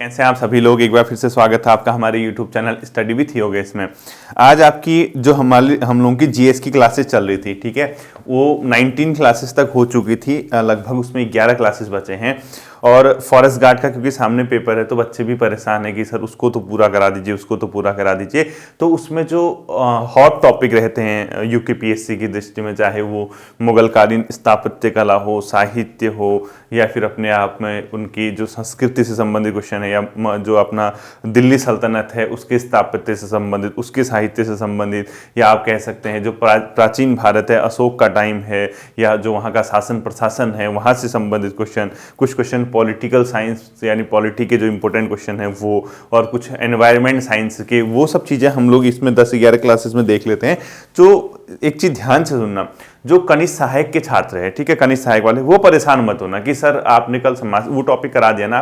कैसे आप सभी लोग, एक बार फिर से स्वागत है आपका हमारे YouTube channel study with Yogesh में। आज आपकी जो हम लोगों की जीएस की क्लासेस चल रही थी, ठीक है, वो 19 क्लासेस तक हो चुकी थी, लगभग उसमें 11 क्लासेस बचे हैं। और फॉरेस्ट गार्ड का क्योंकि सामने पेपर है तो बच्चे भी परेशान है कि सर उसको तो पूरा करा दीजिए, उसको तो पूरा करा दीजिए। तो उसमें जो हॉट टॉपिक रहते हैं यूकेपीएससी की दृष्टि में, चाहे वो मुगलकालीन स्थापत्य कला हो, साहित्य हो, या फिर अपने आप में उनकी जो संस्कृति से संबंधित क्वेश्चन है, या जो अपना दिल्ली सल्तनत है उसके स्थापत्य से संबंधित, उसके साहित्य से संबंधित, या आप कह सकते हैं जो प्राचीन भारत है, अशोक का टाइम है, या जो वहाँ का शासन प्रशासन है वहाँ से संबंधित क्वेश्चन, कुछ क्वेश्चन पॉलिटिकल साइंस यानी पॉलिटी के जो इंपॉर्टेंट क्वेश्चन है वो, और कुछ एनवायरनमेंट साइंस के, वो सब चीज़ें हम लोग इसमें 10-11 क्लासेस में देख लेते हैं। जो एक चीज़ ध्यान से सुनना, जो कनिष्ठ सहायक के छात्र हैं, ठीक है, कनिष्ठ सहायक वाले, वो परेशान मत होना कि सर आपने कल समाज वो टॉपिक करा दिया ना,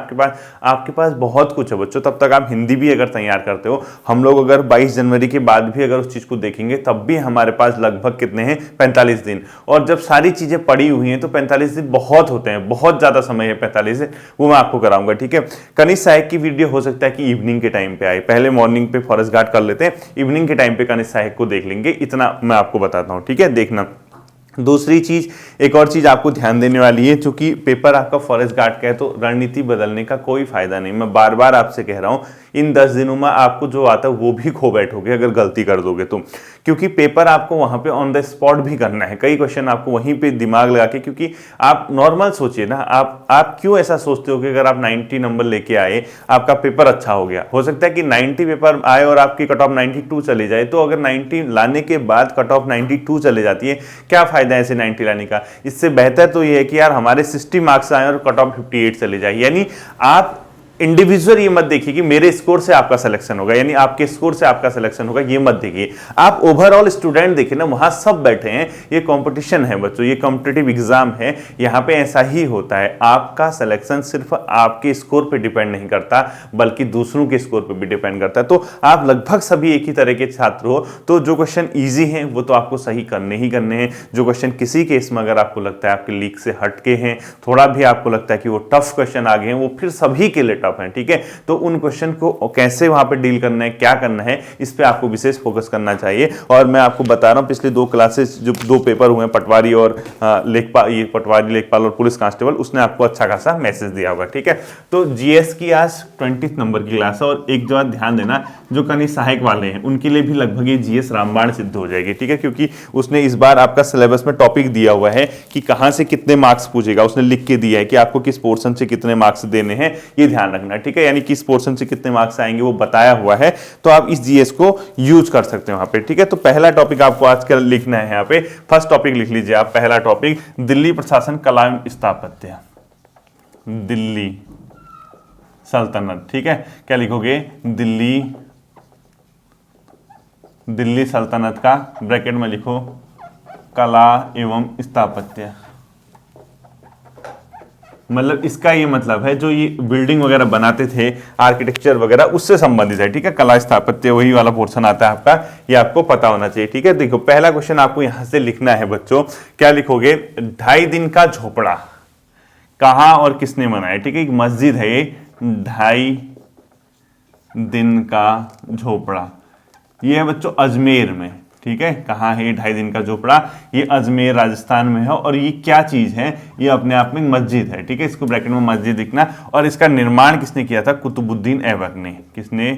आपके पास बहुत कुछ है बच्चों। तब तक आप हिंदी भी अगर तैयार करते हो, हम लोग अगर 22 जनवरी के बाद भी अगर उस चीज़ को देखेंगे तब भी हमारे पास लगभग कितने हैं, 45 दिन। और जब सारी चीज़ें पड़ी हुई हैं तो 45 दिन बहुत होते हैं, बहुत ज़्यादा समय है 45 दिन, वो मैं आपको कराऊंगा, ठीक है। कनिष्ठ सहायक की वीडियो हो सकता है कि इवनिंग के टाइम पे आए, पहले मॉर्निंग पे फॉरेस्ट गार्ड कर लेते हैं, इवनिंग के टाइम पे कनिष्ठ सहायक को देख लेंगे, इतना मैं आपको बताता हूँ, ठीक है, देखना। दूसरी चीज, एक और चीज आपको ध्यान देने वाली है, चूंकि पेपर आपका फॉरेस्ट गार्ड का है तो रणनीति बदलने का कोई फायदा नहीं। मैं बार बार आपसे कह रहा हूं, इन 10 दिनों में आपको जो आता है वो भी खो बैठोगे अगर गलती कर दोगे तो, क्योंकि पेपर आपको वहां पे ऑन द स्पॉट भी करना है। कई क्वेश्चन आपको वहीं पे दिमाग लगा के, क्योंकि आप नॉर्मल सोचिए ना, आप क्यों ऐसा सोचते हो कि अगर आप 90 नंबर लेके आए, आपका पेपर अच्छा हो गया, हो सकता है कि 90 पेपर आए और आपकी कट ऑफ 92 चली जाए। तो अगर 90 लाने के बाद कट ऑफ 92 चले जाती है, क्या फायदा ऐसे 90 लाने का? इससे बेहतर तो ये है कि यार हमारे 60 मार्क्स आए और कट ऑफ 58 चले जाए। यानी आप इंडिविजुअल ये मत देखिए कि मेरे स्कोर से आपका सिलेक्शन होगा, यानी आपके स्कोर से आपका सिलेक्शन होगा, ये मत देखिए। आप ओवरऑल स्टूडेंट देखिए ना, वहां सब बैठे हैं, ये कंपटीशन है बच्चों, ये कॉम्पिटिटिव एग्जाम है, यहां पे ऐसा ही होता है। आपका सिलेक्शन सिर्फ आपके स्कोर पे डिपेंड नहीं करता, बल्कि दूसरों के स्कोर पे भी डिपेंड करता है। तो आप लगभग सभी एक ही तरह के छात्र हो, तो जो क्वेश्चन ईजी हैं वो तो आपको सही करने ही करने हैं। जो क्वेश्चन किसी केस में अगर आपको लगता है आपके लीक से हटके हैं, थोड़ा भी आपको लगता है कि वो टफ क्वेश्चन आ गए हैं, वो फिर सभी के लिए है, ठीक है, तो उन क्वेश्चन को कैसे वहां पे डील करना है, क्या करना है, इस पे आपको विशेष फोकस करना चाहिए। और मैं आपको बता रहा हूं, पिछले 2 क्लासेस जो 2 पेपर हुए हैं, पटवारी और लेखपाल, ये पटवारी, लेखपाल और पुलिस कांस्टेबल, उसने आपको अच्छा खासा मैसेज दिया होगा, ठीक है। तो जीएस की आज 20 नंबर की क्लास है, और एक बात ध्यान देना, जो कनिष्ठ सहायक वाले हैं उनके लिए भी लगभग ये जीएस रामबाण सिद्ध हो जाएगी, ठीक है, क्योंकि उसने इस बार आपका सिलेबस में टॉपिक दिया हुआ है कि कहां से कितने मार्क्स पूछेगा, उसने लिख के दिया है कि आपको किस पोर्शन से कितने मार्क्स देने हैं, ये ध्यान रखना, ठीक है, यानी किस पोर्शन से कितने मार्क्स आएंगे वो बताया हुआ है। तो आप इस जीएस को यूज कर सकते हो वहां पे, ठीक है। तो पहला टॉपिक आपको आज का लिखना है, यहाँ पे फर्स्ट टॉपिक लिख लीजिए आप। पहला टॉपिक, दिल्ली प्रशासन कला एवं स्थापत्य, दिल्ली सल्तनत, ठीक है। क्या लिखोगे? दिल्ली सल्तनत का ब्रैकेट में लिखो कला एवं स्थापत्य। मतलब इसका ये मतलब है जो ये बिल्डिंग वगैरह बनाते थे, आर्किटेक्चर वगैरह, उससे संबंधित है, ठीक है। कला स्थापत्य वही वाला पोर्शन आता है आपका, ये आपको पता होना चाहिए, ठीक है। देखो पहला क्वेश्चन आपको यहां से लिखना है बच्चों, क्या लिखोगे? 2.5 दिन का झोपड़ा कहां और किसने बनाया, ठीक है। एक मस्जिद है ये, 2.5 दिन का झोपड़ा, ये है बच्चों अजमेर में, ठीक है। कहाँ है 2.5 दिन का झोपड़ा? ये अजमेर राजस्थान में है। और ये क्या चीज है? ये अपने आप में मस्जिद है, ठीक है, इसको ब्रैकेट में मस्जिद लिखना। और इसका निर्माण किसने किया था? कुतुबुद्दीन ऐबक ने। किसने?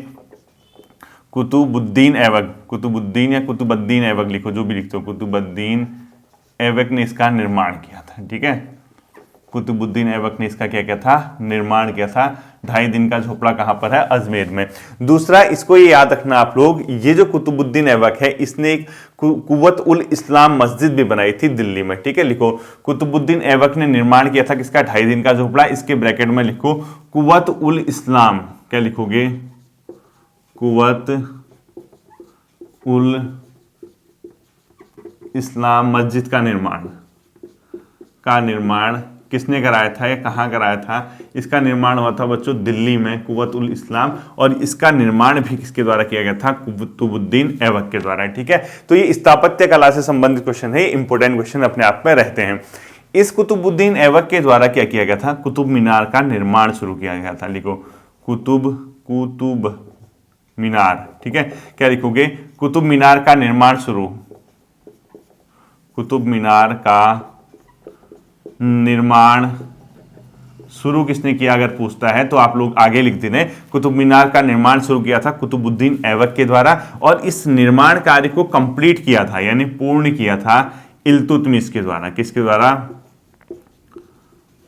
कुतुबुद्दीन ऐबक, कुतुबुद्दीन या कुतुबुद्दीन ऐबक लिखो, जो भी लिखते हो, कुतुबुद्दीन ऐबक ने इसका निर्माण किया था, ठीक है। कुतुबुद्दीन ऐबक ने इसका क्या किया था? निर्माण किया था। 2.5 दिन का झोपड़ा कहां पर है? अजमेर में। दूसरा, इसको ये याद रखना आप लोग, ये जो कुतुबुद्दीन ऐबक है, इसने एक कुव्वत उल इस्लाम मस्जिद भी बनाई थी दिल्ली में, ठीक है। लिखो कुतुबुद्दीन ऐबक ने निर्माण किया था किसका? 2.5 दिन का झोपड़ा। इसके ब्रैकेट में लिखो कुव्वत उल इस्लाम। क्या लिखोगे? कुव्वत उल इस्लाम मस्जिद का निर्माण किसने कराया था या कहाँ कराया था? इसका निर्माण हुआ था बच्चों दिल्ली में, कुव्वत उल इस्लाम। और इसका निर्माण भी किसके द्वारा किया गया था? कुतुबुद्दीन ऐबक के द्वारा, ठीक है। तो ये स्थापत्य कला से संबंधित क्वेश्चन है, इंपोर्टेंट क्वेश्चन अपने आप में रहते हैं। इस कुतुबुद्दीन ऐबक के द्वारा क्या किया गया था? कुतुब मीनार का निर्माण शुरू किया गया था। लिखो कुतुब मीनार, ठीक है। क्या लिखोगे? कुतुब मीनार का निर्माण शुरू, कुतुब मीनार का निर्माण शुरू किसने किया अगर पूछता है तो आप लोग आगे लिख दें, कुतुब मीनार का निर्माण शुरू किया था कुतुबुद्दीन ऐबक के द्वारा, और इस निर्माण कार्य को कंप्लीट किया था यानी पूर्ण किया था इल्तुतमिश के द्वारा। किसके द्वारा?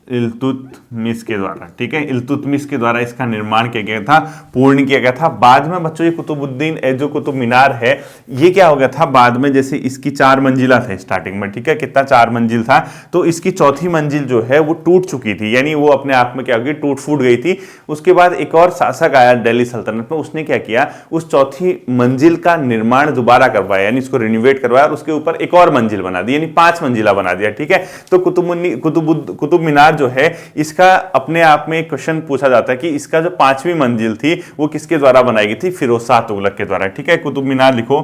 इल्तुतमिश के द्वारा, ठीक है। इल्तुतमिश के द्वारा इसका निर्माण किया गया था, पूर्ण किया गया था। बाद में बच्चों ये कुतुबुद्दीन जो कुतुब मीनार है ये क्या हो गया था बाद में, जैसे इसकी 4 मंजिला था स्टार्टिंग में, ठीक है। कितना? 4 मंजिल था, तो इसकी चौथी मंजिल जो है वो टूट चुकी थी, यानी वो अपने आप में क्या हो गई? टूट फूट गई थी। उसके बाद एक और शासक आया दिल्ली सल्तनत में, उसने क्या किया? उस चौथी मंजिल का निर्माण दोबारा करवाया, यानी इसको रिनोवेट करवाया और उसके ऊपर एक और मंजिल बना दी, यानी 5 मंजिला बना दिया, ठीक है। तो कुतुब मीनार जो है इसका अपने आप में क्वेश्चन पूछा जाता है कि इसका जो 5वीं मंजिल थी वो किसके द्वारा बनाई गई थी? फिरोज शाह तुगलक के द्वारा, ठीक है। कुतुब मीनार लिखो,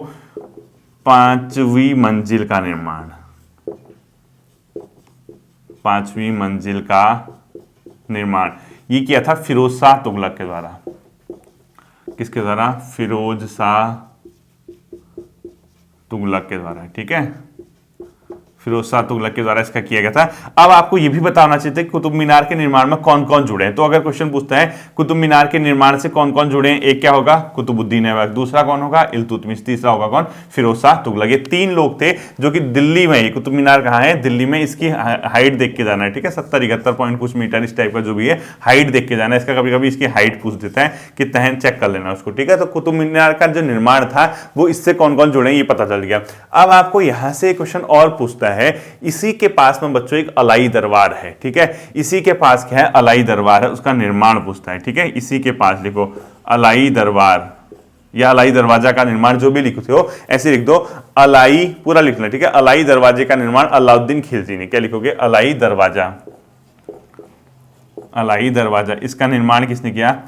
5वीं मंजिल का निर्माण, 5वीं मंजिल का निर्माण ये किया था फिरोज शाह तुगलक के द्वारा। किसके द्वारा? फिरोज शाह तुगलक के द्वारा, ठीक है। फिरोज शाह तुगलक के द्वारा इसका किया गया था। अब आपको यह भी बताना चाहिए कि कुतुब मीनार के निर्माण में कौन कौन जुड़े हैं। तो अगर क्वेश्चन पूछता है कुतुब मीनार के निर्माण से कौन कौन जुड़े हैं, एक क्या होगा? कुतुबुद्दीन ऐबक, दूसरा कौन होगा? इल्तुतमिश, तीसरा होगा कौन? फिरोज शाह तुगलक। ये 3 लोग थे जो कि दिल्ली में, कुतुब मीनार कहाँ है? दिल्ली में। इसकी हाइट देख के जाना है, ठीक है। 70-71 पॉइंट कुछ मीटर इस टाइप का जो भी है, हाइट देख के जाना है। इसका कभी कभी इसकी हाइट पूछ देता है कि तहन चेक कर लेना उसको, ठीक है। तो कुतुब मीनार का जो निर्माण था वो इससे कौन कौन जुड़े हैं ये पता चल गया। अब आपको यहां से क्वेश्चन और पूछता है, इसी के पास में बच्चों एक अलाई दरबार है, ठीक है। इसी के पास क्या है? अलाई दरबार है, उसका निर्माण पूछता है, ठीक है। इसी के पास लिखो अलाई दरबार या अलाई दरवाजा का निर्माण, जो भी लिखते हो ऐसे लिख दो, अलाई पूरा लिखना, ठीक है। अलाई दरवाजे का निर्माण अलाउद्दीन खिलजी ने, क्या लिखोगे? अलाई दरवाजा, अलाई दरवाजा, इसका निर्माण किसने किया?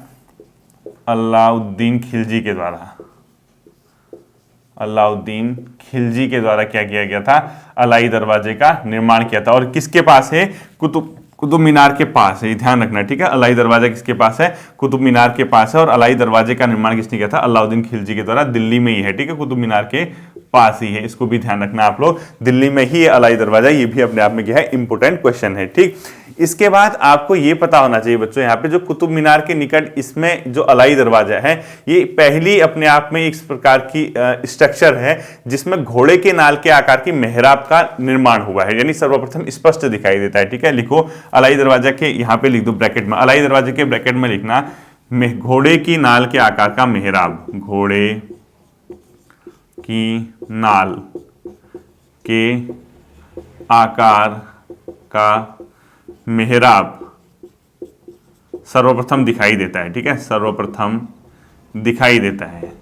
अलाउद्दीन खिलजी के द्वारा। अलाउद्दीन खिलजी के द्वारा क्या किया गया था? अलाई दरवाजे का निर्माण किया था। और किसके पास है? कुतुब मीनार के पास है, ध्यान रखना, ठीक है। अलाई दरवाजा किसके पास है? कुतुब मीनार के पास है। और अलाई दरवाजे का निर्माण किसने किया था? अलाउद्दीन खिलजी के द्वारा, दिल्ली में ही है, ठीक है। कुतुब मीनार के पास ही है, इसको भी ध्यान रखना आप लोग, दिल्ली में ही है अलाई दरवाजा। ये भी अपने आप में क्या है? इंपोर्टेंट क्वेश्चन है, ठीक। इसके बाद आपको ये पता होना चाहिए बच्चों, यहाँ पे जो कुतुब मीनार के निकट इसमें जो अलाई दरवाजा है ये पहली अपने आप में इस प्रकार की स्ट्रक्चर है जिसमें घोड़े के नाल के आकार की मेहराब का निर्माण हुआ है, यानी सर्वप्रथम स्पष्ट दिखाई देता है, ठीक है। लिखो अलाई दरवाजा के, यहाँ पे लिख दो ब्रैकेट में, अलाई दरवाजे के ब्रैकेट में लिखना घोड़े की नाल के आकार का मेहराब, घोड़े की नाल के आकार का मेहराब सर्वप्रथम दिखाई देता है, ठीक है। सर्वप्रथम दिखाई देता है,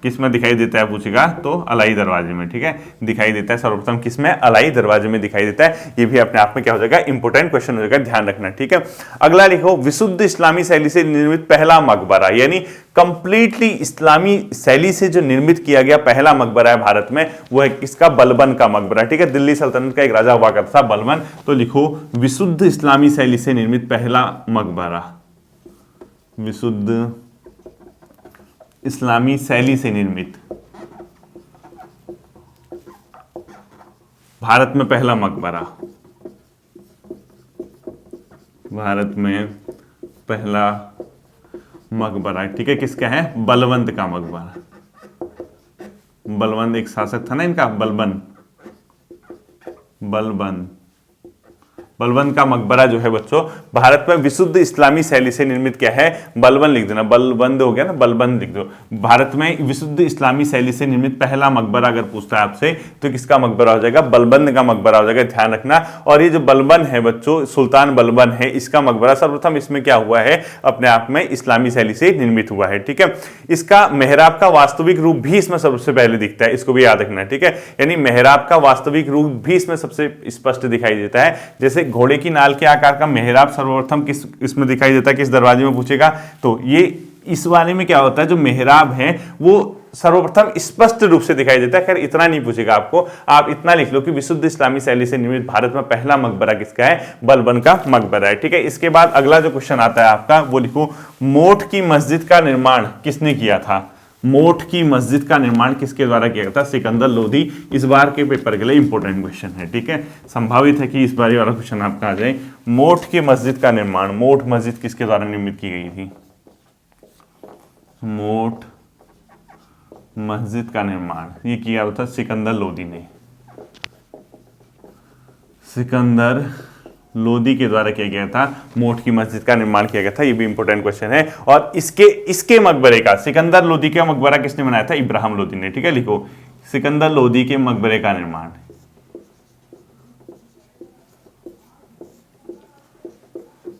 किस में दिखाई देता है पूछेगा तो अलाई दरवाजे में, ठीक है। दिखाई देता है सर्वप्रथम किस में? अलाई दरवाजे में दिखाई देता है। ये भी अपने आप में क्या हो जाएगा? इंपोर्टेंट क्वेश्चन हो जाएगा, ध्यान रखना, ठीक है। अगला लिखो विशुद्ध इस्लामी शैली से निर्मित पहला मकबरा, यानी कंप्लीटली इस्लामी शैली से जो निर्मित किया गया पहला मकबरा है भारत में, वो है किसका? बलबन का मकबरा, ठीक है। दिल्ली सल्तनत का एक राजा हुआ करता था बलबन। तो लिखो विशुद्ध इस्लामी शैली से निर्मित पहला मकबरा, विशुद्ध इस्लामी शैली से निर्मित भारत में पहला मकबरा, भारत में पहला मकबरा, ठीक है। किसका है? बलवंत का मकबरा। बलवंत एक शासक था ना इनका, बलबन का मकबरा जो है बच्चों भारत में विशुद्ध इस्लामी शैली से निर्मित क्या है? बलबन लिख देना, बलबंद हो गया ना, बलबन लिख दो। भारत में विशुद्ध इस्लामी शैली से निर्मित पहला मकबरा अगर पूछता है आपसे तो किसका मकबरा हो जाएगा? बलबन का मकबरा हो जाएगा, ध्यान रखना। और ये जो बलबन है बच्चों, सुल्तान बलबन है, इसका मकबरा सर्वप्रथम इसमें क्या हुआ है? अपने आप में इस्लामी शैली से निर्मित हुआ है, ठीक है। इसका मेहराब का वास्तविक रूप भी इसमें सबसे पहले दिखता है, इसको भी याद रखना, ठीक है। यानी मेहराब का वास्तविक रूप भी इसमें सबसे स्पष्ट दिखाई देता है। जैसे घोड़े की नाल के आकार का मेहराब सर्वप्रथम किस इसमें दिखाई देता है? किस दरवाजे में पूछेगा तो ये इस वाले में क्या होता है, जो मेहराब है वो सर्वप्रथम स्पष्ट रूप से दिखाई देता है। खैर इतना नहीं पूछेगा आपको, आप इतना लिख लो कि विशुद्ध इस्लामी शैली से निर्मित भारत में पहला मकबरा किसका है, बलबन का मकबरा है। ठीक है, इसके बाद अगला जो क्वेश्चन आता है आपका वो लिखो, मोठ की मस्जिद का निर्माण किसने किया था। मोठ की मस्जिद का निर्माण किसके द्वारा किया गया था, सिकंदर लोधी। इस बार के पेपर के लिए इंपॉर्टेंट क्वेश्चन है। ठीक है, संभावित है कि इस बार वाला क्वेश्चन आपका आ जाए। मोठ की मस्जिद का निर्माण, मोठ मस्जिद किसके द्वारा निर्मित की गई थी। मोठ मस्जिद का निर्माण ये किया था सिकंदर लोधी ने, सिकंदर लोधी के द्वारा किया गया था। मोठ की मस्जिद का निर्माण किया गया था, ये भी इंपॉर्टेंट क्वेश्चन है। और इसके मकबरे का, सिकंदर लोधी का मकबरा किसने बनाया था, इब्राहिम लोधी ने। ठीक है, लिखो सिकंदर लोधी के मकबरे का निर्माण,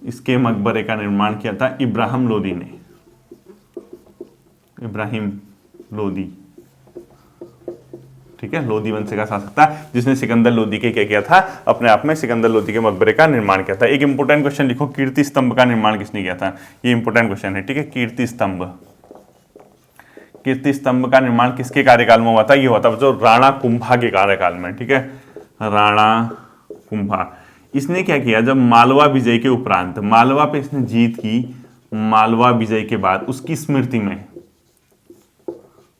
इसके मकबरे का निर्माण किया था इब्राहिम लोधी ने, इब्राहिम लोधी। ठीक है, लोधी वंश का शासक था जिसने सिकंदर लोधी के क्या किया था, अपने आप में सिकंदर लोधी के मकबरे का निर्माण किया था। एक इंपॉर्टेंट क्वेश्चन लिखो, कीर्ति स्तंभ का निर्माण किसने किया था, ये इंपॉर्टेंट क्वेश्चन है। ठीक है, कीर्ति स्तंभ, कीर्ति स्तंभ का निर्माण किसके कार्यकाल में हुआ था, ये हुआ था जो राणा कुंभा के कार्यकाल में। ठीक है, राणा कुंभा। इसने क्या किया, जब मालवा विजय के उपरांत, मालवा पे इसने जीत की, मालवा विजय के बाद उसकी स्मृति में,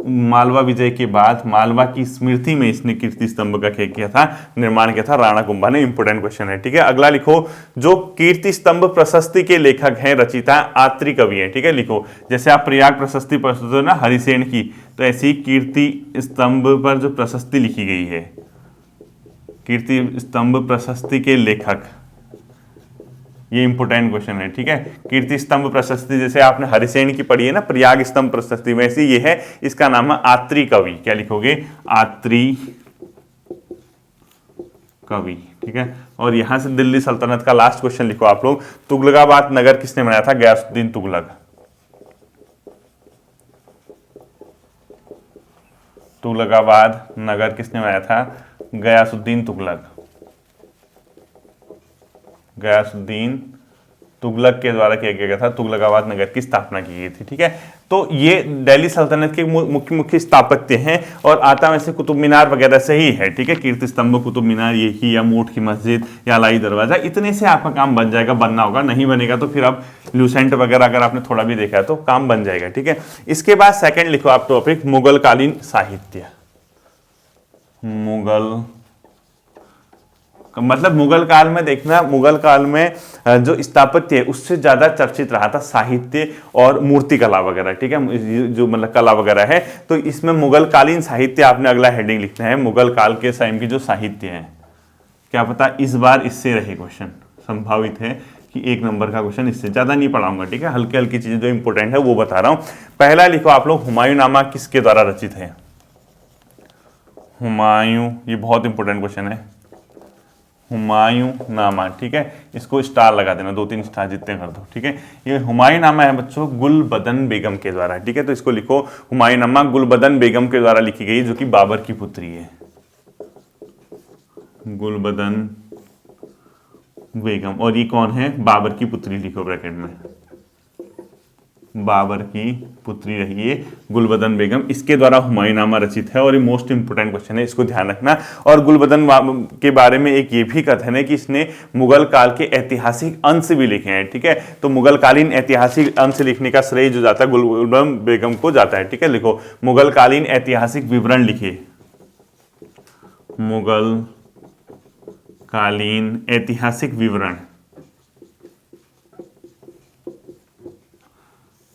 मालवा विजय के बाद मालवा की स्मृति में इसने कीर्ति स्तंभ का क्या किया था, निर्माण किया था राणा कुंभा ने। इंपोर्टेंट क्वेश्चन है। ठीक है, अगला लिखो, जो कीर्ति स्तंभ प्रशस्ति के लेखक हैं, रचिता आत्री कवि हैं। ठीक है, लिखो जैसे आप प्रयाग प्रशस्ति पढ़ते हो ना हरिसेन की, तो ऐसी कीर्ति स्तंभ पर जो प्रशस्ति लिखी गई है, कीर्ति स्तंभ प्रशस्ति के लेखक, ये इंपोर्टेंट क्वेश्चन है। ठीक है, कीर्ति स्तंभ प्रशस्ति जैसे आपने हरिसेन की पढ़ी है ना, प्रयाग स्तंभ प्रशस्ति, वैसी ये है, इसका नाम है आत्री कवि। क्या लिखोगे, आत्री कवि। ठीक है, और यहां से दिल्ली सल्तनत का लास्ट क्वेश्चन लिखो आप लोग, तुगलकाबाद नगर किसने बनाया था, गयासुद्दीन तुगलक। तुगलकाबाद नगर किसने बनाया था, गयासुद्दीन तुगलक, गयासुद्दीन तुगलक के द्वारा किया गया था। तुगलकाबाद नगर की स्थापना की गई थी। ठीक है, तो ये दिल्ली सल्तनत के मुख्य मुख्य स्थापत्य हैं, और आता वैसे कुतुब मीनार वगैरह से ही है। ठीक है, कीर्ति स्तंभ, कुतुब मीनार ये ही, या मोठ की मस्जिद, या लाई दरवाजा, इतने से आपका काम बन जाएगा, बनना होगा, नहीं बनेगा तो फिर आप ल्यूसेंट वगैरह अगर आपने थोड़ा भी देखा है तो काम बन जाएगा। ठीक है, इसके बाद सेकंड लिखो आप टॉपिक, मुगल कालीन साहित्य। मुगल मतलब मुगल काल में देखना, मुगल काल में जो स्थापत्य है उससे ज्यादा चर्चित रहा था साहित्य और मूर्ति कला वगैरह। ठीक है, जो मतलब कला वगैरह है, तो इसमें मुगल कालीन साहित्य आपने अगला हेडिंग लिखना है, मुगल काल के टाइम की जो साहित्य है। क्या पता इस बार इससे रहे क्वेश्चन, संभावित है कि 1 नंबर का क्वेश्चन इससे, ज्यादा नहीं पढ़ाऊंगा। ठीक है, हल्की हल्की चीजें जो इंपोर्टेंट है वो बता रहा हूं। पहला लिखो आप लोग, हुमायूंनामा किसके द्वारा रचित है, हुमायूं, ये बहुत इंपोर्टेंट क्वेश्चन है, हुमायूंनामा। ठीक है, इसको स्टार लगा देना, 2-3 स्टार जितने कर दो। ठीक है, ये हुमायूंनामा है बच्चों गुलबदन बेगम के द्वारा। ठीक है, तो इसको लिखो, हुमायूंनामा गुलबदन बेगम के द्वारा लिखी गई, जो कि बाबर की पुत्री है, गुलबदन बेगम। और ये कौन है, बाबर की पुत्री, लिखो ब्रैकेट में, बाबर की पुत्री रही है गुलबदन बेगम, इसके द्वारा हुमायूंनामा रचित है। और ये मोस्ट इंपोर्टेंट क्वेश्चन है, इसको ध्यान रखना। और गुलबदन के बारे में एक ये भी कथन है कि इसने मुगल काल के ऐतिहासिक अंश भी लिखे हैं। ठीक है, तो मुगल कालीन ऐतिहासिक अंश लिखने का श्रेय जो जाता है गुलबदन बेगम को जाता है। ठीक है, लिखो मुगल कालीन ऐतिहासिक विवरण लिखे, मुगल कालीन ऐतिहासिक विवरण,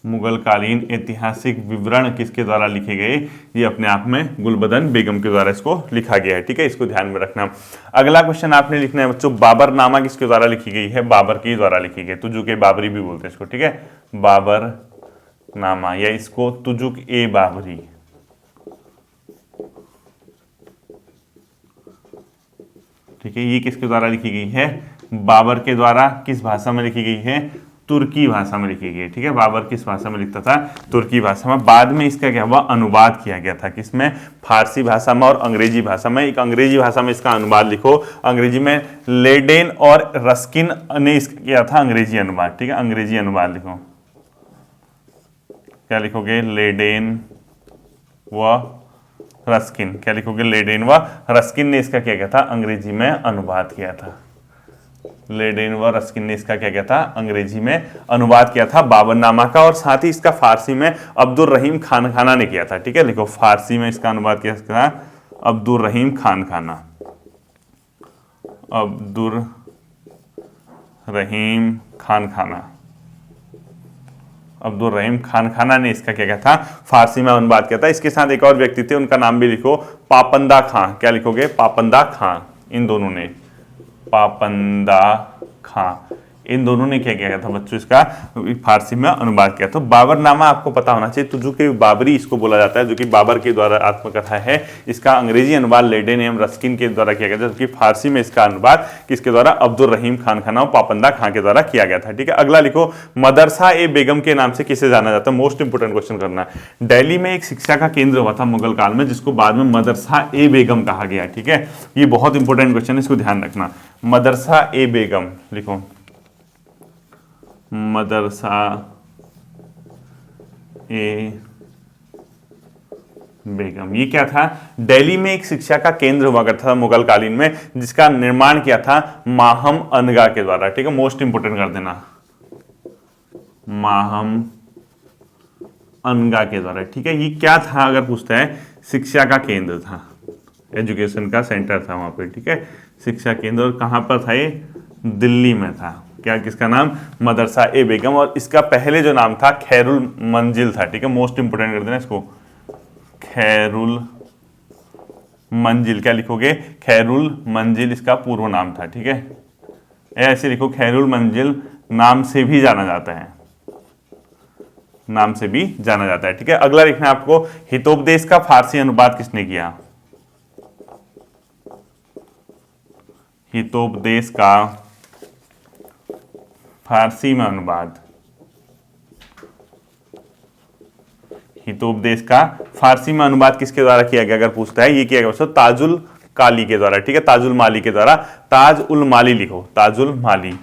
मुगल कालीन ऐतिहासिक विवरण किसके द्वारा लिखे गए, ये अपने आप में गुलबदन बेगम के द्वारा इसको लिखा गया है। ठीक है, इसको ध्यान में रखना। अगला क्वेश्चन आपने लिखना है बच्चों, बाबरनामा किसके द्वारा लिखी गई है, बाबर के द्वारा लिखी गई, तुजुक ए बाबरी भी बोलते हैं इसको। ठीक है, बाबरनामा, या इसको तुजुक ए बाबरी। ठीक है, ये किसके द्वारा लिखी गई है, बाबर के द्वारा। किस भाषा में लिखी गई है, तुर्की भाषा में लिखी गई। ठीक है, बाबर किस भाषा में लिखता था, तुर्की भाषा में। बाद में इसका क्या हुआ, अनुवाद किया गया था, किसमें, फारसी भाषा में और अंग्रेजी भाषा में। एक अंग्रेजी भाषा में इसका अनुवाद लिखो, अंग्रेजी में लेडेन और रस्किन ने इसका किया था अंग्रेजी अनुवाद। ठीक है, अंग्रेजी अनुवाद लिखो, क्या लिखोगे, लेडेन व रस्किन, क्या लिखोगे, लेडेन व रस्किन ने इसका क्या किया था, अंग्रेजी में अनुवाद किया था। लेडेन व रस्किन ने इसका क्या किया था, अंग्रेजी में अनुवाद किया था बाबरनामा का, और साथ ही इसका फारसी में अब्दुल रहीम खान खाना ने किया था। ठीक है, लिखो फारसी में इसका अनुवाद किया था अब्दुल रहीम खान खाना, अब्दुल रहीम खान खाना, अब्दुल रहीम खान खाना ने इसका क्या किया था, फारसी में अनुवाद किया था। इसके साथ एक और व्यक्ति थे, उनका नाम भी लिखो, पापंदा खां, क्या लिखोगे, पापंदा खां, इन दोनों ने, पापंदा खां, इन दोनों ने क्या किया था बच्चों, इसका फारसी में अनुवाद किया। तो बाबरनामा आपको पता होना चाहिए। तो जो कि बाबरी इसको बोला जाता है, जो कि बाबर के द्वारा आत्मकथा है, इसका अंग्रेजी अनुवाद लेडेन एम रस्किन के द्वारा किया गया था, जबकि फारसी में इसका अनुवाद किसके द्वारा, अब्दुल रहीम खान खाना और पापंदा खां के द्वारा किया गया था। ठीक है, अगला लिखो, मदरसा ए बेगम के नाम से किसे जाना जाता है, मोस्ट इंपोर्टेंट क्वेश्चन करना है। दिल्ली में एक शिक्षा का केंद्र हुआ था मुगल काल में, जिसको बाद में मदरसा ए बेगम कहा गया। ठीक है, ये बहुत इंपॉर्टेंट क्वेश्चन है, इसको ध्यान रखना। मदरसा ए बेगम लिखो, मदरसा ए बेगम, ये क्या था, दिल्ली में एक शिक्षा का केंद्र हुआ करता था मुगल कालीन में, जिसका निर्माण किया था माहम अनगा के द्वारा। ठीक है, मोस्ट इंपोर्टेंट कर देना, माहम अनगा के द्वारा। ठीक है, ये क्या था अगर पूछता है, शिक्षा का केंद्र था, एजुकेशन का सेंटर था वहां पे। ठीक है, शिक्षा केंद्र, और कहां पर था ये, दिल्ली में था। क्या, किसका नाम, मदरसा ए बेगम, और इसका पहले जो नाम था खैरुल मंजिल था। ठीक है, मोस्ट इंपोर्टेंट कर देना इसको, खैरुल मंजिल, क्या लिखोगे, खैरुल मंजिल इसका पूर्व नाम था। ठीक है, ऐसे लिखो, खैरुल मंजिल नाम से भी जाना जाता है, नाम से भी जाना जाता है। ठीक है, अगला लिखना है आपको, हितोपदेश का फारसी अनुवाद किसने किया, हितोपदेश का फारसी में अनुवाद, हितोपदेश का फारसी में अनुवाद किसके द्वारा किया गया अगर पूछता है, ये किया गया दोस्तों ताजुल काली के द्वारा। ठीक है, ताजुल माली के द्वारा, ताज उल माली लिखो, ताजुल माली।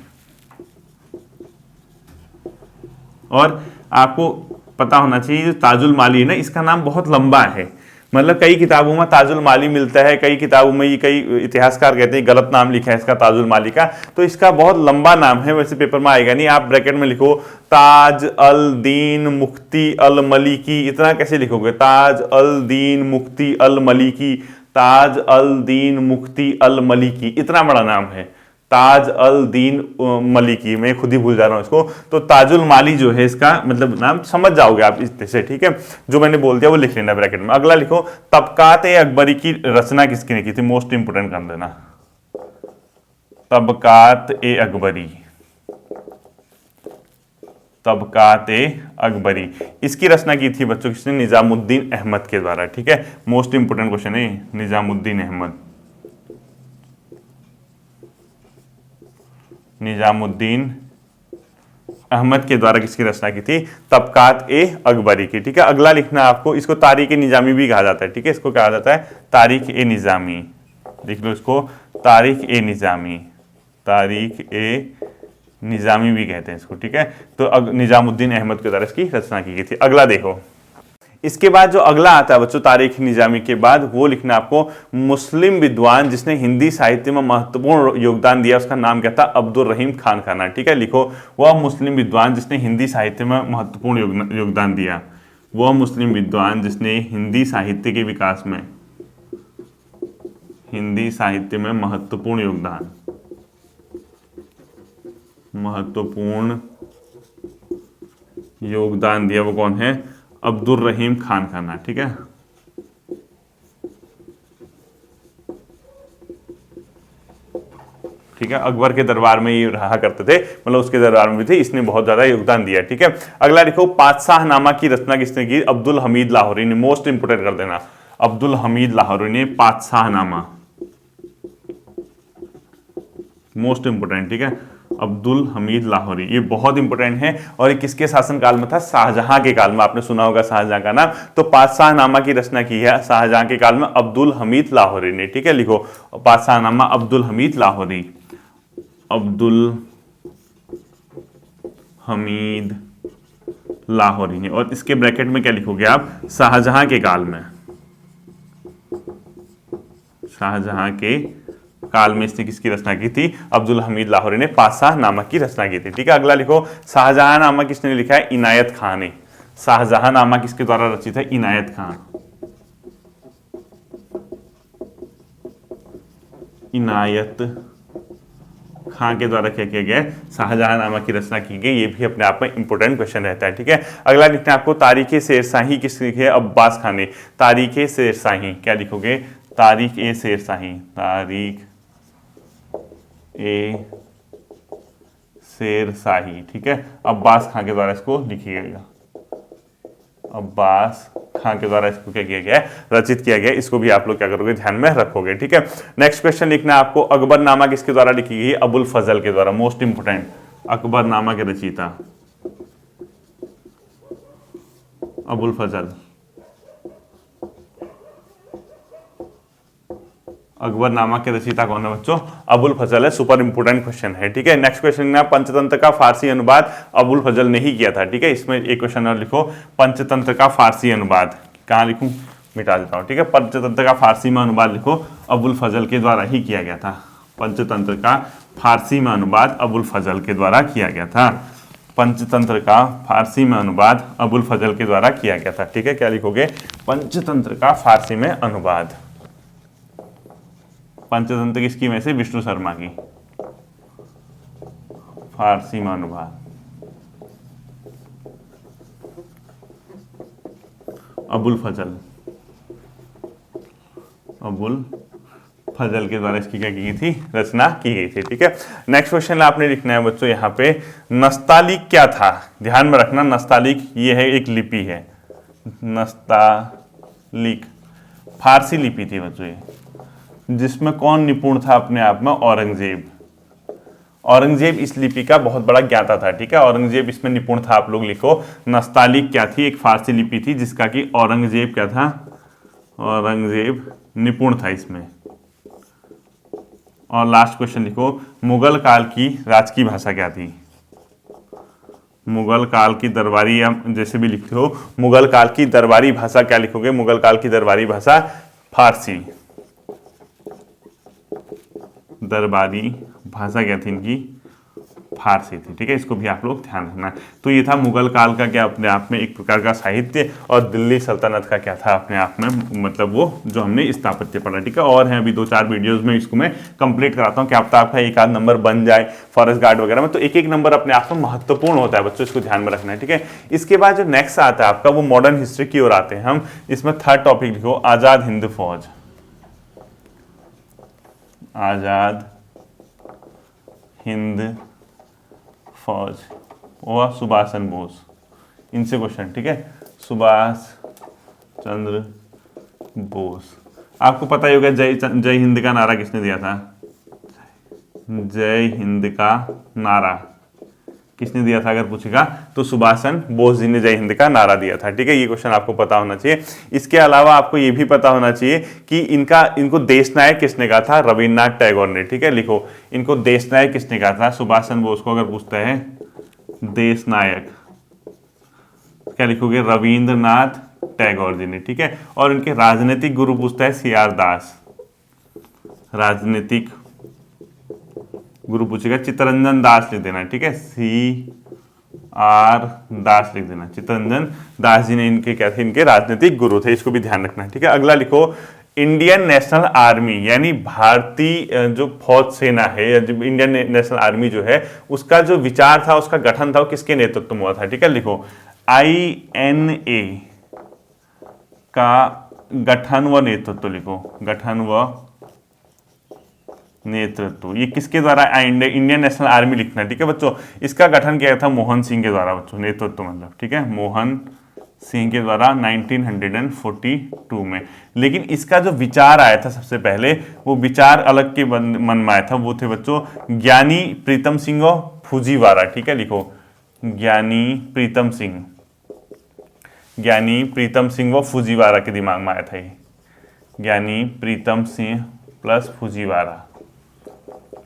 और आपको पता होना चाहिए, जो ताजुल माली है ना, इसका नाम बहुत लंबा है, मतलब कई किताबों में ताजुल माली मिलता है, कई किताबों में ये, कई इतिहासकार कहते हैं गलत नाम लिखा है इसका ताजुल माली का, तो इसका बहुत लंबा नाम है, वैसे पेपर में आएगा नहीं। आप ब्रैकेट में लिखो ताज अल दीन मुफ्ती अल मलिकी, इतना कैसे लिखोगे, ताज अल दीन मुफ्ती अल मलिकी, ताज अल दीन मुफ्ती अल मलिकी, इतना बड़ा नाम है, ताज अल दीन मलिकी, मैं खुद ही भूल जा रहा हूं इसको। तो ताजुल माली जो है इसका मतलब नाम, समझ जाओगे आप इससे। ठीक है, जो मैंने बोल दिया वो लिख लेना ब्रैकेट में। अगला लिखो, तबकात ए अकबरी की रचना किसने की थी, मोस्ट इंपोर्टेंट कर देना, तबकात ए अकबरी, तबकात ए अकबरी, इसकी रचना की थी बच्चों किसने, निजामुद्दीन अहमद के द्वारा। ठीक है, मोस्ट इंपोर्टेंट क्वेश्चन है, निजामुद्दीन अहमद, निजामुद्दीन अहमद के द्वारा किसकी रचना की थी, तबकात ए अकबरी की। ठीक है, अगला लिखना आपको, इसको तारीख ए निजामी भी कहा जाता है। ठीक है, इसको कहा जाता है तारीख ए निजामी, देख लो इसको, तारीख ए निजामी, तारीख ए निजामी भी कहते हैं इसको। ठीक है, तो निजामुद्दीन अहमद के द्वारा इसकी रचना की गई थी। अगला देखो, इसके बाद जो अगला आता है बच्चों तारीख निजामी के बाद, वो लिखना आपको, मुस्लिम विद्वान जिसने हिंदी साहित्य में महत्वपूर्ण योगदान दिया, उसका नाम क्या था, अब्दुल रहीम खान खाना। ठीक है, लिखो, वह मुस्लिम विद्वान जिसने हिंदी साहित्य में महत्वपूर्ण योगदान दिया, वह मुस्लिम विद्वान जिसने हिंदी साहित्य के विकास में, हिंदी साहित्य में महत्वपूर्ण योगदान, महत्वपूर्ण योगदान दिया, वो कौन है, अब्दुल रहीम खान खाना। ठीक है, ठीक है, अकबर के दरबार में ये रहा करते थे, मतलब उसके दरबार में भी थे, इसने बहुत ज्यादा योगदान दिया। ठीक है, अगला लिखो, पातशाहनामा की रचना किसने की, अब्दुल हमीद लाहौरी ने, मोस्ट इंपोर्टेंट कर देना, अब्दुल हमीद लाहौरी ने पातशाहनामा, मोस्ट इंपोर्टेंट। ठीक है, अब्दुल हमीद लाहौरी, ये बहुत इंपॉर्टेंट है, और ये किसके शासन काल में था, शाहजहां के काल में, आपने सुना होगा शाहजहां का नाम। तो पातशाहनामा की रचना की है शाहजहां के काल में अब्दुल हमीद लाहौरी ने। ठीक है, लिखो, पातशाहनामा अब्दुल हमीद लाहौरी, अब्दुल हमीद लाहौरी ने, और इसके ब्रैकेट में क्या लिखोगे आप, शाहजहां के काल में, शाहजहां के काल में इसने किसकी रचना की थी? अब्दुल हमीद लाहौरी ने पातशाह नामा की रचना की थी। ठीक है, अगला लिखो, शाहजहां नामा किसने लिखा है? इनायत खान ने। शाहजहां नामा किसके द्वारा रचित है? इनायत खान। इनायत खान के द्वारा क्या किया गया है? शाहजहां नामा की रचना की गई। ये भी अपने आप में इंपॉर्टेंट क्वेश्चन रहता है। ठीक है, अगला लिखना है आपको, तारीख शेरशाही किसने लिखी है? अब्बास खान ने। तारीख शेरशाही क्या लिखोगे? तारीख ए शेरशाही। तारीख ए शेरशाही। ठीक है, अब्बास खान के द्वारा इसको लिखी गई। अब्बास खान के द्वारा इसको क्या किया गया है? रचित किया गया। इसको भी आप लोग क्या करोगे? ध्यान में रखोगे। ठीक है, नेक्स्ट क्वेश्चन लिखना है आपको, अकबरनामा किसके द्वारा लिखी गई? अबुल फजल के द्वारा। मोस्ट इंपोर्टेंट, अकबरनामा के रचयिता अबुल फजल। अकबरनामा के रचयिता कौन है बच्चों? अबुल फजल है। सुपर इंपोर्टेंट क्वेश्चन है। ठीक है, नेक्स्ट क्वेश्चन में पंचतंत्र का फारसी अनुवाद अबुल फजल ने ही किया था। ठीक है, इसमें एक क्वेश्चन और लिखो, पंचतंत्र का फारसी अनुवाद। कहाँ लिखूं? मिटा देता हूं। ठीक है, पंचतंत्र का फारसी में अनुवाद लिखो, अबुल फजल के द्वारा ही किया गया था। पंचतंत्र का फारसी में अनुवाद अबुल फजल के द्वारा किया गया था। पंचतंत्र का फारसी में अनुवाद अबुल फजल के द्वारा किया गया था। ठीक है, क्या लिखोगे? पंचतंत्र का फारसी में अनुवाद। पंचतंत्र किसकी में से? विष्णु शर्मा की। फारसी में अनुवाद अबुल फजल। अबुल फजल के द्वारा इसकी क्या की गई थी? रचना की गई थी। ठीक है, नेक्स्ट क्वेश्चन आपने लिखना है बच्चों यहाँ पे, नस्तालीक क्या था? ध्यान में रखना, नस्तालीक ये है एक लिपि है। नस्तालीक फारसी लिपि थी बच्चों ये, जिसमें कौन निपुण था अपने आप में? औरंगजेब। औरंगजेब इस लिपि का बहुत बड़ा ज्ञाता था। ठीक है, औरंगजेब इसमें निपुण था। आप लोग लिखो, नस्तालीक क्या थी? एक फारसी लिपि थी जिसका कि औरंगजेब क्या था? औरंगजेब निपुण था इसमें। और लास्ट क्वेश्चन लिखो, मुगल काल की राजकीय भाषा क्या थी? मुगल काल की दरबारी, या जैसे भी लिखते हो, मुगल काल की दरबारी भाषा क्या लिखोगे? मुगल काल की दरबारी भाषा फारसी। दरबारी भाषा क्या थी इनकी? फारसी थी। ठीक है, इसको भी आप लोग ध्यान रखना। तो ये था मुगल काल का क्या अपने आप में एक प्रकार का साहित्य, और दिल्ली सल्तनत का क्या था अपने आप में, मतलब वो जो हमने स्थापत्य पढ़ा। ठीक है, और हैं अभी 2-4 वीडियोस में, इसको मैं कंप्लीट कराता हूँ, क्या पता आपका एक आध नंबर बन जाए फॉरेस्ट गार्ड वगैरह में। तो एक एक नंबर अपने आप में महत्वपूर्ण होता है बच्चों, इसको ध्यान में रखना है। ठीक है, इसके बाद जो नेक्स्ट आता है आपका, वो मॉडर्न हिस्ट्री की ओर आते हैं हम। इसमें थर्ड टॉपिक लिखो, आजाद हिंद फौज। आजाद हिंद फौज और सुभाष चंद्र बोस, इनसे क्वेश्चन। ठीक है, सुभाष चंद्र बोस। आपको पता ही होगा, जय हिंद का नारा किसने दिया था? जय हिंद का नारा किसने दिया था अगर पूछेगा तो सुभाष चंद्र बोस जी ने जय हिंद का नारा दिया था। ठीक है, ये क्वेश्चन आपको पता होना चाहिए। इसके अलावा आपको ये भी पता होना चाहिए कि इनको देश नायक किसने कहा था? रविन्द्रनाथ टैगोर ने। ठीक है, लिखो, इनको देश नायक किसने कहा था? सुभाष चंद्र बोस को अगर पूछता है देश नायक, क्या लिखोगे? रविन्द्रनाथ टैगोर जी ने। ठीक है, और इनके राजनीतिक गुरु पूछता है CR दास। राजनीतिक गुरु पूछेगा, चित्तरंजन दास लिख देना। ठीक है, CR दास लिख देना। चित्तरंजन दास जी ने इनके क्या थे? इनके राजनीतिक गुरु थे। इसको भी ध्यान रखना। ठीक है, अगला लिखो, इंडियन नेशनल आर्मी, यानी भारतीय जो फौज सेना है, या जो इंडियन नेशनल आर्मी जो है, उसका जो विचार था, उसका गठन था, वो किसके नेतृत्व में हुआ था? ठीक है, लिखो, INA का गठन व नेतृत्व लिखो। गठन व नेतृत्व, ये किसके द्वारा? इंडियन नेशनल आर्मी लिखना। ठीक है बच्चों, इसका गठन किया था मोहन सिंह के द्वारा बच्चों, नेतृत्व मतलब। ठीक है, मोहन सिंह के द्वारा 1942 में। लेकिन इसका जो विचार आया था सबसे पहले, वो विचार अलग के मन में आया था। वो थे बच्चों ज्ञानी प्रीतम सिंह और फूजीवारा। ठीक है, लिखो, ज्ञानी प्रीतम सिंह। ज्ञानी प्रीतम सिंह व फूजीवारा के दिमाग में आया था ये। ज्ञानी प्रीतम सिंह प्लस फूजीवारा।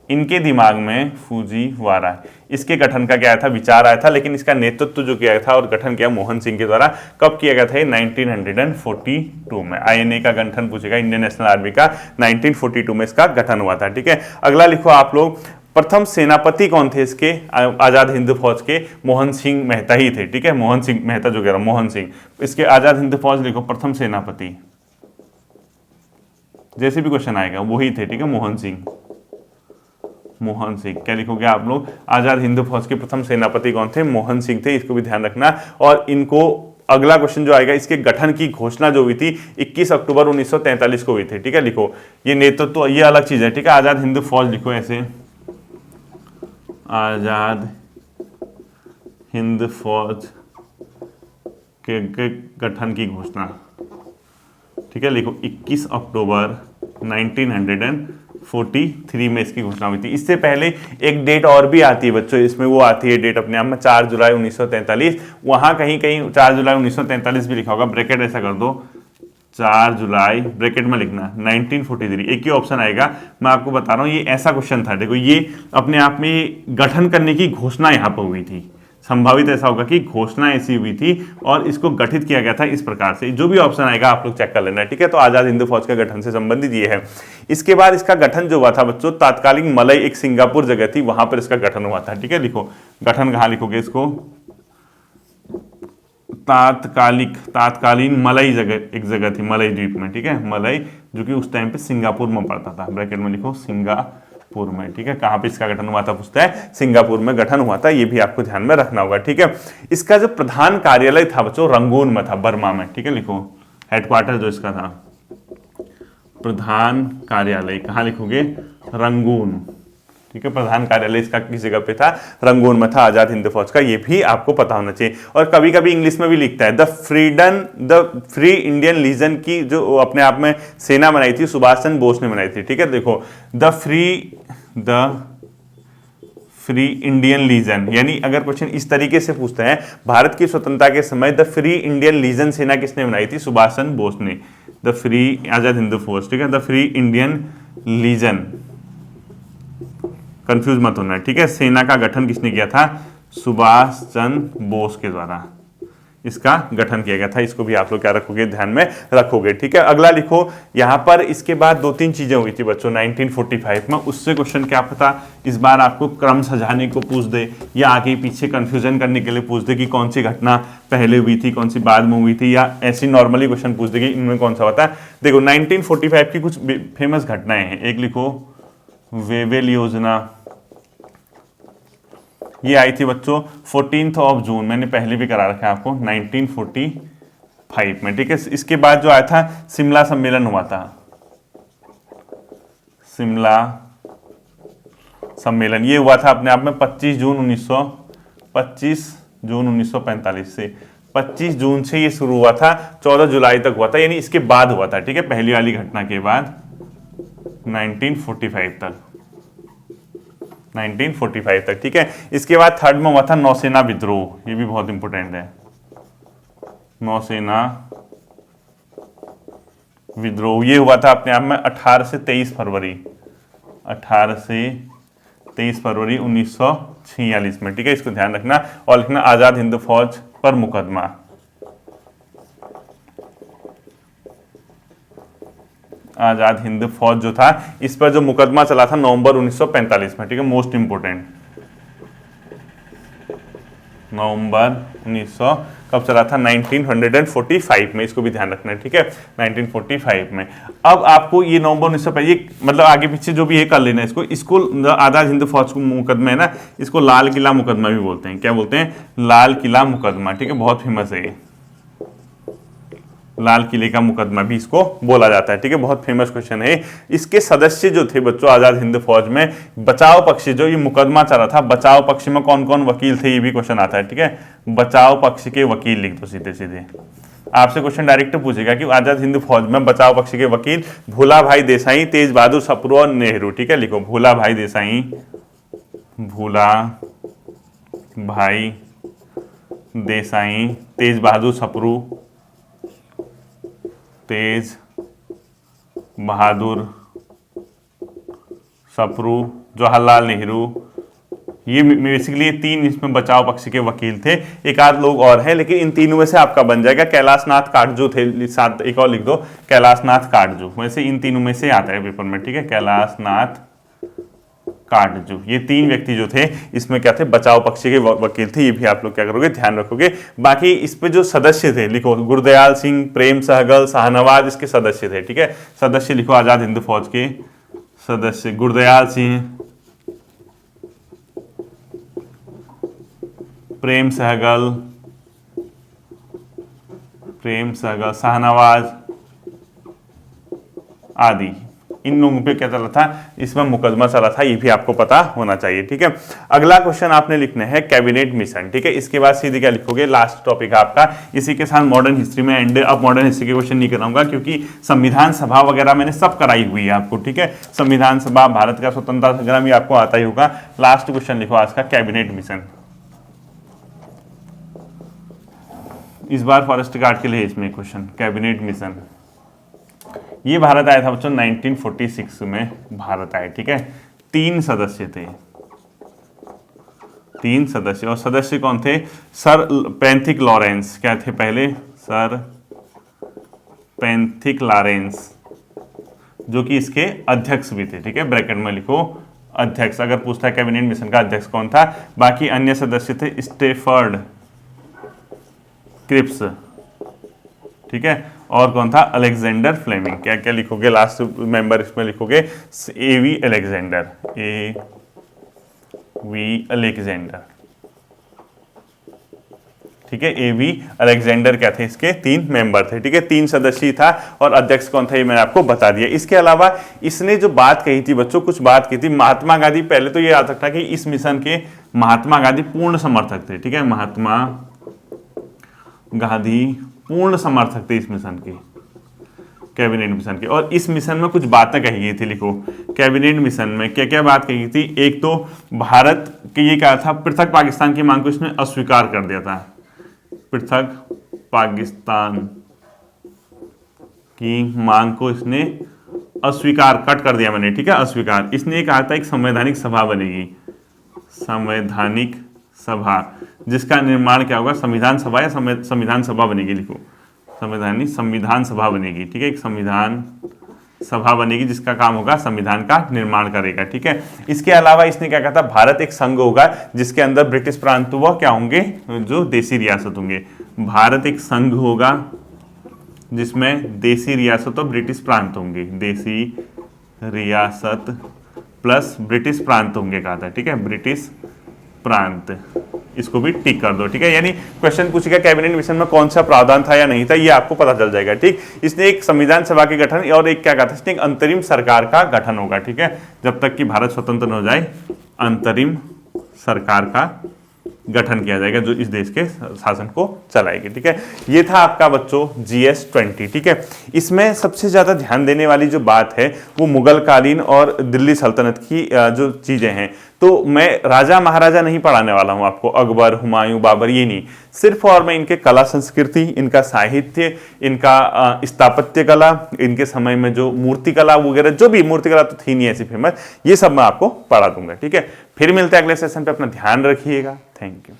इनके दिमाग में फूजीवारा, इसके गठन का क्या था, विचार आया था, लेकिन इसका नेतृत्व जो किया था और गठन किया मोहन सिंह के द्वारा, कब किया गया था, 1942 में। आईएनए का गठन पूछेगा, इंडियन नेशनल आर्मी का, 1942 में इसका गठन हुआ था। ठीक है, अगला लिखो आप लोग, प्रथम सेनापति कौन थे इसके आजाद हिंद फौज के, मोहन सिंह मेहता ही थे। ठीक है, मोहन सिंह मेहता जो कह रहा हूं, मोहन सिंह, इसके आजाद हिंद फौज लिखो, प्रथम सेनापति, जैसे भी क्वेश्चन आएगा वही थे। ठीक है, मोहन सिंह, मोहन सिंह, क्या लिखोगे आप लोग, आजाद हिंद फौज के प्रथम सेनापति कौन थे, मोहन सिंह थे, इसको भी ध्यान रखना। और इनको अगला क्वेश्चन जो आएगा, इसके गठन की घोषणा जो हुई थी 21 अक्टूबर 1943 को हुई थी। ठीक है, लिखो ये नेतृत्व, तो ये अलग चीज है। ठीक है, आजाद हिंद फौज लिखो ऐसे, आजाद हिंद फौज के गठन की घोषणा। ठीक है, लिखो 21 अक्टूबर 1943 में इसकी घोषणा हुई थी। इससे पहले एक डेट और भी आती है बच्चों, इसमें वो आती है डेट अपने आप में, 4 जुलाई 1943। वहां कहीं कहीं 4 जुलाई 1943 भी लिखा होगा, ब्रैकेट ऐसा कर दो, 4 जुलाई ब्रैकेट में लिखना 1943, एक ही ऑप्शन आएगा। मैं आपको बता रहा हूँ ये ऐसा क्वेश्चन था। देखो ये अपने आप में गठन करने की घोषणा यहाँ पर हुई थी, संभावित ऐसा होगा कि घोषणा ऐसी हुई थी और इसको गठित किया गया था इस प्रकार से। जो भी ऑप्शन आएगा आप लोग चेक कर लेना। ठीक है, तो आजाद हिंद फौज के गठन से संबंधित ये है। इसके बाद इसका गठन जो हुआ था बच्चों, तात्कालिक मलई, एक सिंगापुर जगह थी, वहां पर इसका गठन हुआ था। ठीक है, लिखो गठन कहां लिखोगे इसको, तात्कालीन मलई जगह, एक जगह थी मलई द्वीप में। ठीक है, मलई जो कि उस टाइम पे सिंगापुर में पड़ता था, ब्रैकेट में लिखो सिंगापुर में। ठीक है, कहां पे इसका गठन हुआ था पूछता है, सिंगापुर में गठन हुआ था, ये भी आपको ध्यान में रखना होगा। ठीक है, इसका जो प्रधान कार्यालय था बच्चों रंगून में था, बर्मा में। ठीक है, लिखो हेडक्वार्टर जो इसका था, प्रधान कार्यालय कहां लिखोगे, रंगून। ठीक है, प्रधान कार्यालय इसका किस जगह पे था, रंगून में था, आजाद हिंद फौज का, ये भी आपको पता होना चाहिए। और कभी कभी इंग्लिश में भी लिखता है द फ्री इंडियन लीजन की जो अपने आप में सेना बनाई थी, सुभाष चंद्र बोस ने बनाई थी। ठीक है, देखो द फ्री इंडियन लीजन, यानी अगर क्वेश्चन इस तरीके से पूछते हैं, भारत की स्वतंत्रता के समय द फ्री इंडियन लीजन सेना किसने बनाई थी, सुभाष चंद्र बोस ने, द फ्री आजाद हिंद फौज। ठीक है, the free Indian legion, confuse मत होना। ठीक है, सेना का गठन किसने किया था, सुभाष चंद्र बोस के द्वारा इसका गठन किया गया था। इसको भी आप लोग क्या रखोगे, ध्यान में रखोगे। ठीक है, अगला लिखो यहां पर, इसके बाद 2-3 चीजें हुई थी बच्चों 1945 में, उससे क्वेश्चन क्या पता इस बार आपको क्रम सजाने को पूछ दे या आगे पीछे कंफ्यूजन करने के लिए पूछ दे कि कौन सी घटना पहले हुई थी, कौन सी बाद में हुई थी, या ऐसी नॉर्मली क्वेश्चन पूछ दे कि इनमें कौन सा होता है। देखो 1945 की कुछ फेमस घटनाएं हैं, एक लिखो वेवेल योजना, ये आई थी बच्चों 14 जून, मैंने पहले भी करा रखा है आपको, 1945 में। ठीक है, इसके बाद जो आया था शिमला सम्मेलन हुआ था, शिमला सम्मेलन, ये हुआ था अपने आप में 25 जून 1945 से, 25 जून से ये शुरू हुआ था, 14 जुलाई तक हुआ था, यानी इसके बाद हुआ था। ठीक है, पहली वाली घटना के बाद 1945 तक। ठीक है, इसके बाद थर्ड में हुआ था नौसेना विद्रोह, ये भी बहुत इंपॉर्टेंट है, नौसेना विद्रोह, ये हुआ था अपने आप में 18 से 23 फरवरी 1946 में। ठीक है, इसको ध्यान रखना और लिखना आजाद हिंद फौज पर मुकदमा, आजाद हिंद फौज जो था इस पर जो मुकदमा चला था नवंबर 1945 में। ठीक है, मोस्ट इंपोर्टेंट, नवंबर 1900 कब चला था, 1945 में, इसको भी ध्यान रखना है। ठीक है, 1945 में। अब आपको ये नवंबर 1945 मतलब आगे पीछे जो भी है कर लेना, इसको आजाद हिंद फौज को मुकदमा है ना, इसको लाल किला मुकदमा भी बोलते हैं। क्या बोलते हैं, लाल किला मुकदमा। ठीक है, बहुत फेमस है ये, लाल किले का मुकदमा भी इसको बोला जाता है। ठीक है, बहुत फेमस क्वेश्चन है। इसके सदस्य जो थे बच्चों आजाद हिंद फौज में, बचाव पक्ष, जो ये मुकदमा चला था, बचाव पक्ष में कौन कौन वकील थे, ये भी क्वेश्चन आता है। ठीक है, बचाव पक्ष के वकील लिख दो सीधे सीधे, आपसे क्वेश्चन डायरेक्ट पूछेगा कि आजाद हिंद फौज में बचाव पक्ष के वकील भूला भाई देसाई, तेज बहादुर सप्रू और नेहरू। ठीक है, लिखो भूला भाई देसाई, भूला भाई देसाई, तेज बहादुर सप्रू, तेज बहादुर सप्रू जवाहरलाल नेहरू, ये बेसिकली ये तीन इसमें बचाव पक्ष के वकील थे। एक आध लोग और हैं, लेकिन इन तीनों में से आपका बन जाएगा। कैलाशनाथ काटजू थे, साथ एक और लिख दो, कैलाशनाथ काटजू। वैसे इन तीनों में से आता है पेपर में, ठीक है, कैलाशनाथ काटजू। ये तीन व्यक्ति जो थे इसमें क्या थे, बचाव पक्ष के वकील थे। ये भी आप लोग क्या करोगे, ध्यान रखोगे। बाकी इस पे जो सदस्य थे लिखो, गुरदयाल सिंह, प्रेम सहगल, शाहनवाज इसके सदस्य थे, ठीक है। सदस्य लिखो, आजाद हिंद फौज के सदस्य गुरदयाल सिंह, प्रेम सहगल, शाहनवाज आदि। इन लोगों पे क्या चला था, इसमें मुकदमा चला था, ये भी आपको पता होना चाहिए, ठीक है। अगला क्वेश्चन आपने लिखना है कैबिनेट मिशन, ठीक है। इसके बाद सीधे क्या लिखोगे, लास्ट टॉपिक आपका इसी के साथ मॉडर्न हिस्ट्री में एंड। अब मॉडर्न हिस्ट्री के क्वेश्चन नहीं कराऊंगा क्योंकि संविधान सभा वगैरह मैंने सब कराई हुई है आपको, ठीक है। संविधान सभा, भारत का स्वतंत्रता संग्राम, ये आपको आता ही होगा। लास्ट क्वेश्चन लिखो आज का, कैबिनेट मिशन। इस बार फॉरेस्ट गार्ड के लिए इसमें क्वेश्चन, कैबिनेट मिशन। ये भारत आया था बच्चों 1946 में भारत आए, ठीक है। 3 सदस्य थे, 3 सदस्य। और सदस्य कौन थे, सर पैंथिक लॉरेंस, क्या थे पहले, सर पैंथिक लॉरेंस, जो कि इसके अध्यक्ष भी थे, ठीक है। ब्रैकेट में लिखो अध्यक्ष, अगर पूछता है कैबिनेट मिशन का अध्यक्ष कौन था। बाकी अन्य सदस्य थे स्टेफर्ड क्रिप्स, ठीक है। और कौन था, अलेक्जेंडर फ्लेमिंग। क्या क्या लिखोगे, लास्ट मेंबर इसमें लिखोगे एवी अलेक्जेंडर, एवी अलेक्जेंडर, ठीक है। एवी अलेक्जेंडर क्या थे, इसके 3 मेंबर थे, ठीक है। 3 सदस्य था और अध्यक्ष कौन था ये मैंने आपको बता दिया। इसके अलावा इसने जो बात कही थी बच्चों, कुछ बात कही थी महात्मा गांधी। पहले तो ये याद रखना कि इस मिशन के महात्मा गांधी पूर्ण समर्थक थे, ठीक है। महात्मा गांधी पूर्ण समर्थक थे इस मिशन के, कैबिनेट मिशन के। और इस मिशन में कुछ बातें कही गई थी, लिखो कैबिनेट मिशन में क्या क्या बात कही गई थी। एक तो भारत के ये कहा था, पृथक पाकिस्तान की मांग को इसने अस्वीकार कर दिया था। पृथक पाकिस्तान की मांग को इसने अस्वीकार, कट कर दिया मैंने, ठीक है, अस्वीकार। इसने कहा था एक संवैधानिक सभा बनेगी, संवैधानिक सभा, जिसका निर्माण क्या होगा, संविधान सभा या संविधान सभा बनेगी, लिखो संविधान सभा बनेगी, ठीक है। एक संविधान सभा बनेगी जिसका काम होगा संविधान का निर्माण करेगा, ठीक है। इसके अलावा इसने क्या कहा था, भारत एक संघ होगा जिसके अंदर ब्रिटिश प्रांत वह क्या होंगे, जो देसी रियासत होंगे। भारत एक संघ होगा जिसमें देसी रियासत और ब्रिटिश प्रांत होंगे, देसी रियासत प्लस ब्रिटिश प्रांत होंगे कहा था, ठीक है, ब्रिटिश प्रांत। इसको भी टिक कर दो, ठीक है। यानी क्वेश्चन पूछेगा कैबिनेट मिशन में कौन सा प्रावधान था या नहीं था, ये आपको पता चल जाएगा, ठीक। इसने एक संविधान सभा के गठन और एक क्या कहा था, इसने एक अंतरिम सरकार का गठन होगा, ठीक है। जब तक कि भारत स्वतंत्र न हो जाए अंतरिम सरकार का गठन किया जाएगा जो इस देश के शासन को चलाएगी, ठीक है। ये था आपका बच्चों GS 20, ठीक है। इसमें सबसे ज्यादा ध्यान देने वाली जो बात है वो मुगल कालीन और दिल्ली सल्तनत की जो चीजें हैं। तो मैं राजा महाराजा नहीं पढ़ाने वाला हूं आपको, अकबर, हुमायूं, बाबर, ये नहीं। सिर्फ और मैं इनके कला संस्कृति, इनका साहित्य, इनका स्थापत्य कला, इनके समय में जो मूर्ति कला वगैरह, जो भी मूर्ति कला तो थी नहीं ऐसी फेमस, ये सब मैं आपको पढ़ा दूंगा, ठीक है। फिर मिलते हैं अगले सेशन पे, अपना ध्यान रखिएगा। Thank you.